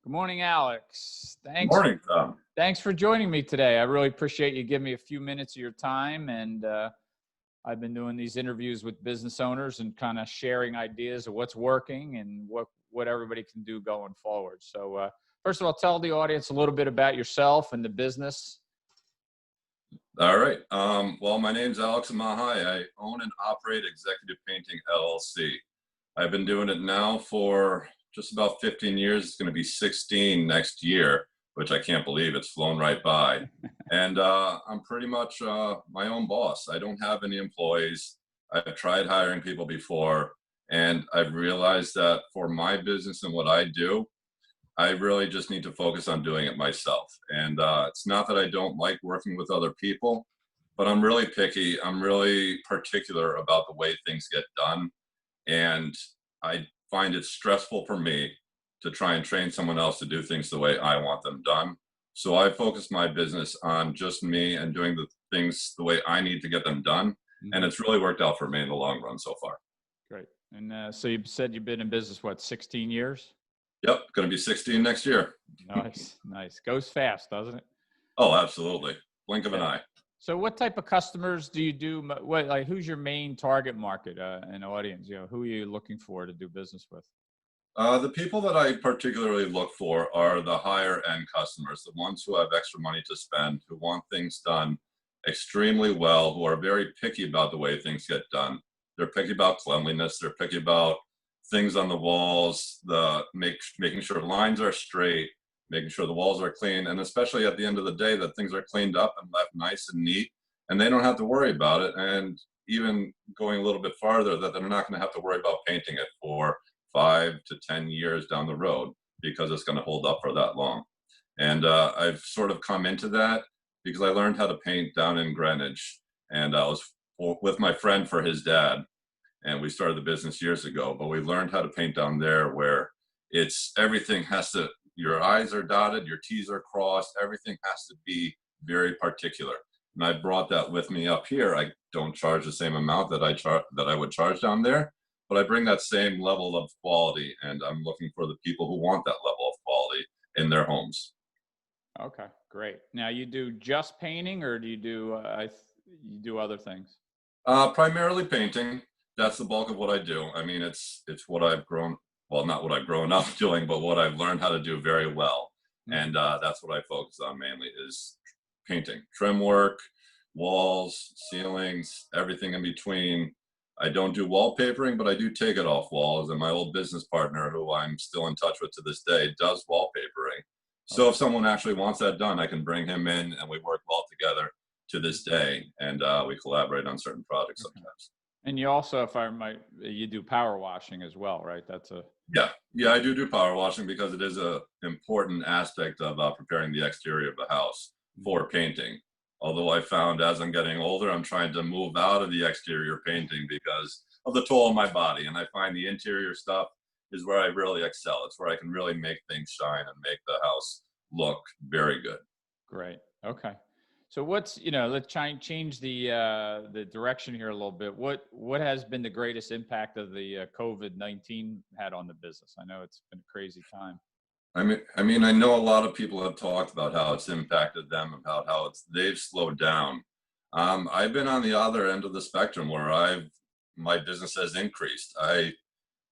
Good morning, Alex. Morning, Tom. Thanks for joining me today. I really appreciate you giving me a few minutes of your time. And I've been doing these interviews with business owners and kind of sharing ideas of what's working and what everybody can do going forward. So first of all, tell the audience a little bit about yourself and the business. All right. Well, my name's Alex Zamachaj. I own and operate Executive Painting LLC. I've been doing it now for just about 15 years. It's going to be 16 next year, which I can't believe. It's flown right by. And I'm pretty much my own boss. I don't have any employees. I've tried hiring people before, and I've realized that for my business and what I do, I really just need to focus on doing it myself. And it's not that I don't like working with other people, but I'm really picky. I'm really particular about the way things get done. And I find it stressful for me to try and train someone else to do things the way I want them done. So I focus my business on just me and doing the things the way I need to get them done. Mm-hmm. And it's really worked out for me in the long run so far. Great. And so you said you've been in business, 16 years? Yep, going to be 16 next year. Nice, nice. Goes fast, doesn't it? Oh, absolutely. Blink of an eye. So what type of customers do you do? Who's your main target market and audience? Who are you looking for to do business with? The people that I particularly look for are the higher end customers, the ones who have extra money to spend, who want things done extremely well, who are very picky about the way things get done. They're picky about cleanliness. They're picky about things on the walls, making sure lines are straight, making sure the walls are clean, and especially at the end of the day that things are cleaned up and left nice and neat, and they don't have to worry about it. And even going a little bit farther, that they're not going to have to worry about painting it for 5 to 10 years down the road because it's going to hold up for that long. And I've sort of come into that because I learned how to paint down in Greenwich, and I was with my friend for his dad. And we started the business years ago, but we learned how to paint down there where everything has to, your I's are dotted, your T's are crossed, everything has to be very particular. And I brought that with me up here. I don't charge the same amount that I would charge down there, but I bring that same level of quality, and I'm looking for the people who want that level of quality in their homes. Okay, great. Now you do just painting, or do you do other things? Primarily painting. That's the bulk of what I do. I mean, it's what I've grown, well, not what I've grown up doing, but what I've learned how to do very well. And that's what I focus on mainly is painting, trim work, walls, ceilings, everything in between. I don't do wallpapering, but I do take it off walls. And my old business partner, who I'm still in touch with to this day, does wallpapering. So if someone actually wants that done, I can bring him in and we work well together to this day. And we collaborate on certain projects sometimes. And you also, you do power washing as well, right? Yeah, I do power washing because it is a important aspect of preparing the exterior of the house for painting. Although I found as I'm getting older, I'm trying to move out of the exterior painting because of the toll on my body. And I find the interior stuff is where I really excel. It's where I can really make things shine and make the house look very good. Great. Okay. So let's change the direction here a little bit. What has been the greatest impact of the COVID-19 had on the business? I know it's been a crazy time. I mean, I know a lot of people have talked about how it's impacted them, about how they've slowed down. I've been on the other end of the spectrum where my business has increased.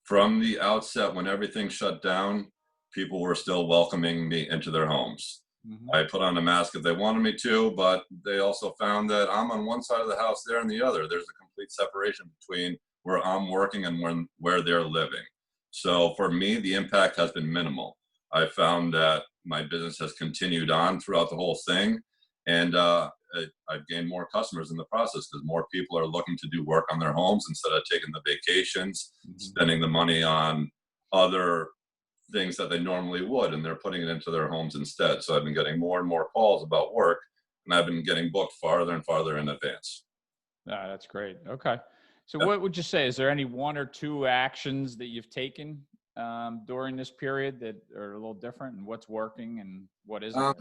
From the outset, when everything shut down, people were still welcoming me into their homes. Mm-hmm. I put on a mask if they wanted me to, but they also found that I'm on one side of the house, they're on the other. There's a complete separation between where I'm working and where they're living. So for me, the impact has been minimal. I found that my business has continued on throughout the whole thing, and I've gained more customers in the process because more people are looking to do work on their homes instead of taking the vacations, spending the money on other things that they normally would, and they're putting it into their homes instead. So I've been getting more and more calls about work, and I've been getting booked farther and farther in advance. That's great. Okay. So what would you say? Is there any one or two actions that you've taken during this period that are a little different, and what's working and what isn't?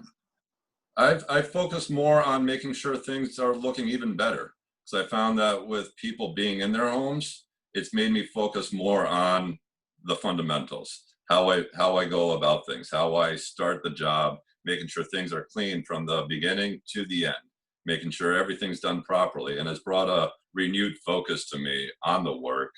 I've focused more on making sure things are looking even better, because I found that with people being in their homes, it's made me focus more on the fundamentals. how I go about things, how I start the job, making sure things are clean from the beginning to the end, making sure everything's done properly, and it's brought a renewed focus to me on the work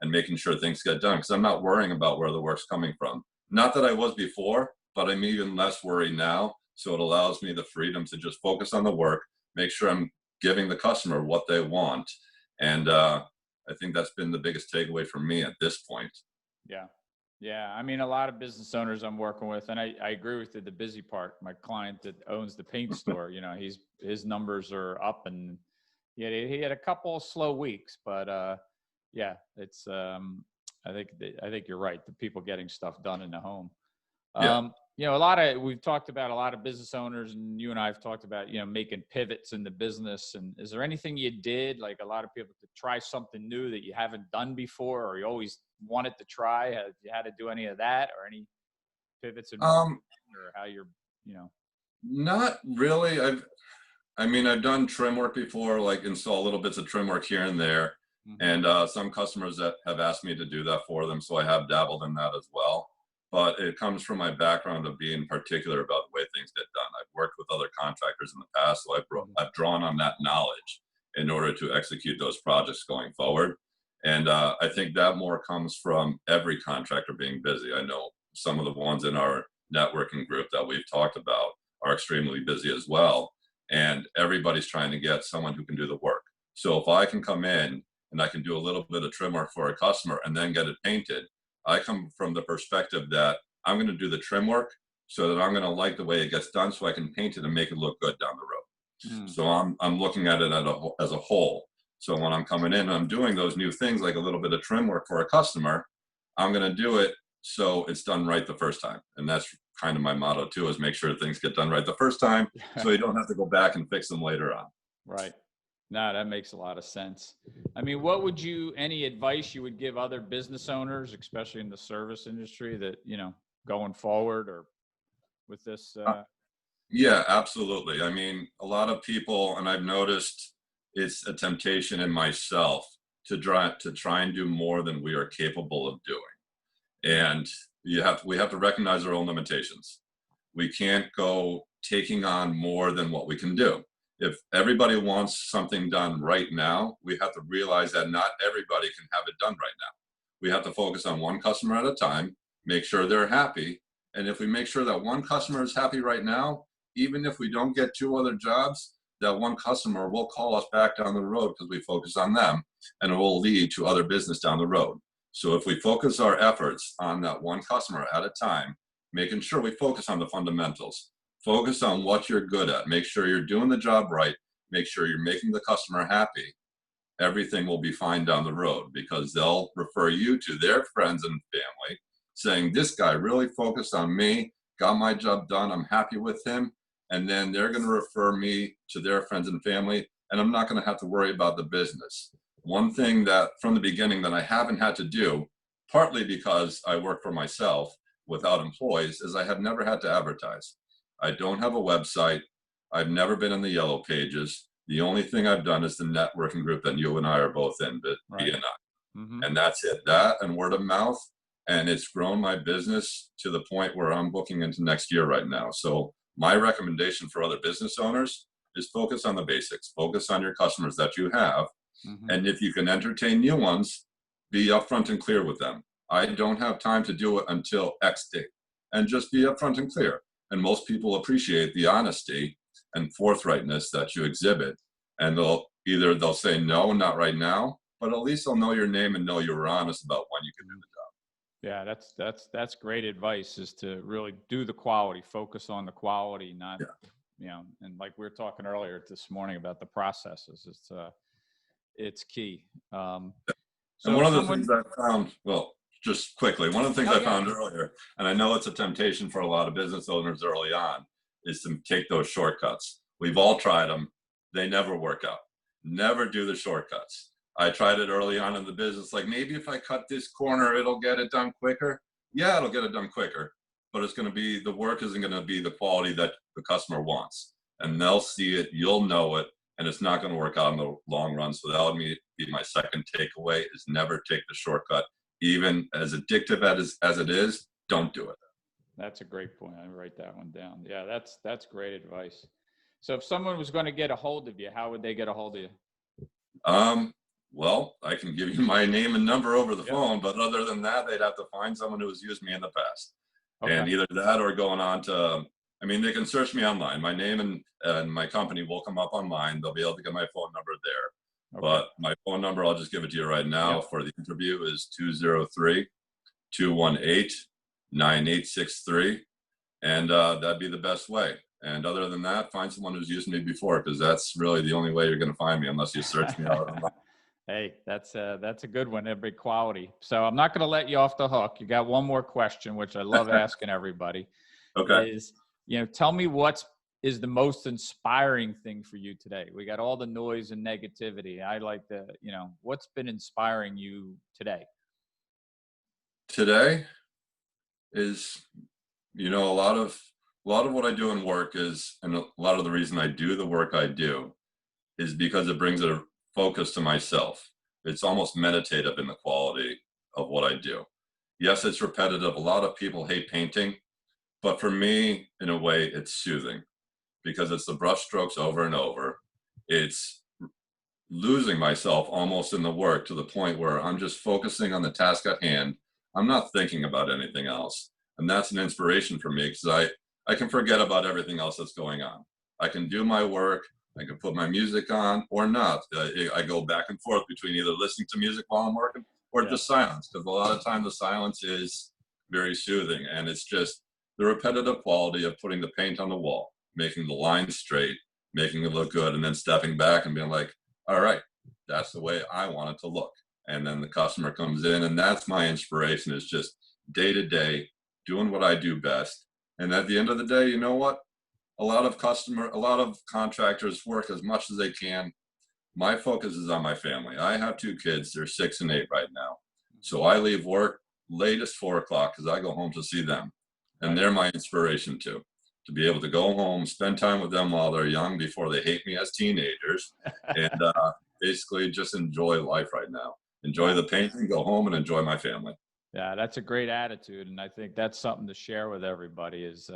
and making sure things get done because I'm not worrying about where the work's coming from. Not that I was before, but I'm even less worried now. So it allows me the freedom to just focus on the work, make sure I'm giving the customer what they want, and I think that's been the biggest takeaway for me at this point. Yeah. Yeah. I mean, a lot of business owners I'm working with, and I agree with you, the busy part. My client that owns the paint store, his numbers are up, and yeah, he had a couple of slow weeks, but yeah, it's, I think you're right. The people getting stuff done in the home. Yeah. We've talked about a lot of business owners, and you and I have talked about, making pivots in the business. And is there anything you did, like a lot of people, to try something new that you haven't done before, or you always wanted to try? Have you had to do any of that, or any pivots in marketing, Um, or how you're, you know? Not really. I've done trim work before, like install little bits of trim work here and there, Hmm. and some customers that have asked me to do that for them, so I have dabbled in that as well. But it comes from my background of being particular about the way things get done. I've worked with other contractors in the past, so I've drawn on that knowledge in order to execute those projects going forward. And I think that more comes from every contractor being busy. I know some of the ones in our networking group that we've talked about are extremely busy as well, and everybody's trying to get someone who can do the work. So if I can come in and I can do a little bit of trim work for a customer and then get it painted, I come from the perspective that I'm going to do the trim work so that I'm going to like the way it gets done so I can paint it and make it look good down the road. Mm. So I'm looking at it as a whole. So when I'm coming in and I'm doing those new things like a little bit of trim work for a customer, I'm going to do it so it's done right the first time. And that's kind of my motto too, is make sure things get done right the first time so you don't have to go back and fix them later on. Right. No, that makes a lot of sense. I mean, any advice you would give other business owners, especially in the service industry, that, going forward, or with this? Yeah, absolutely. I mean, a lot of people, and I've noticed it's a temptation in myself to try and do more than we are capable of doing. And we have to recognize our own limitations. We can't go taking on more than what we can do. If everybody wants something done right now, we have to realize that not everybody can have it done right now. We have to focus on one customer at a time, make sure they're happy. And if we make sure that one customer is happy right now, even if we don't get two other jobs, that one customer will call us back down the road because we focus on them, and it will lead to other business down the road. So if we focus our efforts on that one customer at a time, making sure we focus on the fundamentals, focus on what you're good at, make sure you're doing the job right, make sure you're making the customer happy, everything will be fine down the road because they'll refer you to their friends and family saying, this guy really focused on me, got my job done, I'm happy with him. And then they're going to refer me to their friends and family, and I'm not going to have to worry about the business. One thing that from the beginning that I haven't had to do, partly because I work for myself without employees, is I have never had to advertise. I don't have a website. I've never been in the yellow pages. The only thing I've done is the networking group that you and I are both in, but Right. BNI. Mm-hmm. And that's it. That and word of mouth. And it's grown my business to the point where I'm booking into next year right now. So my recommendation for other business owners is focus on the basics, focus on your customers that you have. Mm-hmm. And if you can entertain new ones, be upfront and clear with them. I don't have time to do it until X date. And just be upfront and clear. And most people appreciate the honesty and forthrightness that you exhibit. And they'll say no, not right now, but at least they'll know your name and know you were honest about when you can do the Yeah, that's great advice, is to really do the quality, focus on the quality, not, job. and like we were talking earlier this morning about the processes, it's key. And So one if of the things someone, I found, well, just quickly, one of the things oh I yeah, found earlier, and I know it's a temptation for a lot of business owners early on, is to take those shortcuts. We've all tried them. They never work out. Never do the shortcuts. I tried it early on in the business, like maybe if I cut this corner, it'll get it done quicker. Yeah, it'll get it done quicker, but it's going to be, the work isn't going to be the quality that the customer wants. And they'll see it, you'll know it, and it's not going to work out in the long run. So that would be my second takeaway: is never take the shortcut. Even as addictive as it is, don't do it. That's a great point. I write that one down. Yeah, that's great advice. So if someone was going to get a hold of you, how would they get a hold of you? Well, I can give you my name and number over the Yep. phone, but other than that, they'd have to find someone who has used me in the past. Okay. And either that or going on to, I mean, they can search me online. My name and my company will come up online. They'll be able to get my phone number there. Okay. But my phone number, I'll just give it to you right now Yep. for the interview, is 203-218-9863. And that'd be the best way. And other than that, find someone who's used me before, because that's really the only way you're going to find me, unless you search me out online. Hey, that's a good one. Every quality. So I'm not going to let you off the hook. You got one more question, which I love asking everybody. Okay. Is, tell me what is the most inspiring thing for you today? We got all the noise and negativity. I like what's been inspiring you today? Today is, a lot of what I do in work is, and a lot of the reason I do the work I do is because it brings a focus to myself. It's almost meditative in the quality of what I do. Yes, it's repetitive. A lot of people hate painting, but for me, in a way, it's soothing because it's the brush strokes over and over. It's losing myself almost in the work to the point where I'm just focusing on the task at hand. I'm not thinking about anything else. And that's an inspiration for me because I can forget about everything else that's going on. I can do my work. I can put my music on or not. I go back and forth between either listening to music while I'm working or Yeah. just silence, because a lot of time the silence is very soothing. And it's just the repetitive quality of putting the paint on the wall, making the lines straight, making it look good, and then stepping back and being like, all right, that's the way I want it to look. And then the customer comes in, and that's my inspiration, is just day to day doing what I do best. And at the end of the day, you know what? A lot of contractors work as much as they can. My focus is on my family. I have two kids. They're 6 and 8 right now. So I leave work latest 4 o'clock because I go home to see them. And Right. they're my inspiration too. To be able to go home, spend time with them while they're young before they hate me as teenagers, and basically just enjoy life right now. Enjoy the painting, go home, and enjoy my family. Yeah, that's a great attitude. And I think that's something to share with everybody is,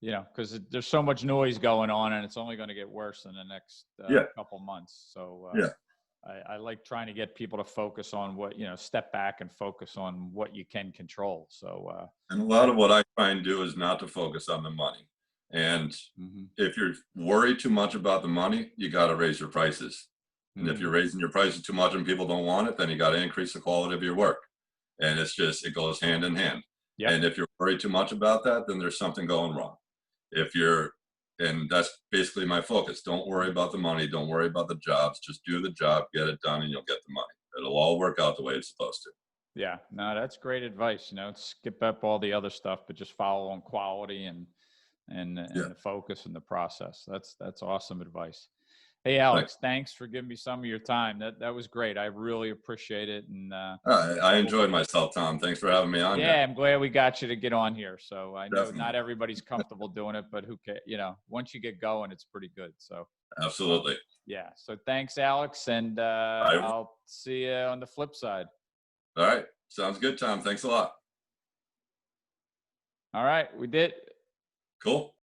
because there's so much noise going on and it's only going to get worse in the next Yeah, couple months. So yeah. I like trying to get people to focus on what, step back and focus on what you can control. So, And a lot of what I try and do is not to focus on the money. And mm-hmm. if you're worried too much about the money, you got to raise your prices. And if Mm-hmm. you're raising your prices too much and people don't want it, then you got to increase the quality of your work. And it goes hand in hand. Yep. And if you're worried too much about that, then there's something going wrong. If you're, and that's basically my focus. Don't worry about the money. Don't worry about the jobs. Just do the job, get it done, and you'll get the money. It'll all work out the way it's supposed to. Yeah, no, that's great advice. Skip up all the other stuff, but just follow on quality and Yeah. the focus and the process. That's awesome advice. Hey, Thanks. Alex, thanks for giving me some of your time. That was great. I really appreciate it. And I enjoyed myself, Tom. Thanks for having me on here. yeah, I'm glad we got you to get on here. So I know Definitely. not everybody's comfortable doing it, but who cares? Once you get going, it's pretty good. So Absolutely. yeah. So thanks, Alex, and I'll see you on the flip side. All right. Sounds good, Tom. Thanks a lot. All right, we did. Cool.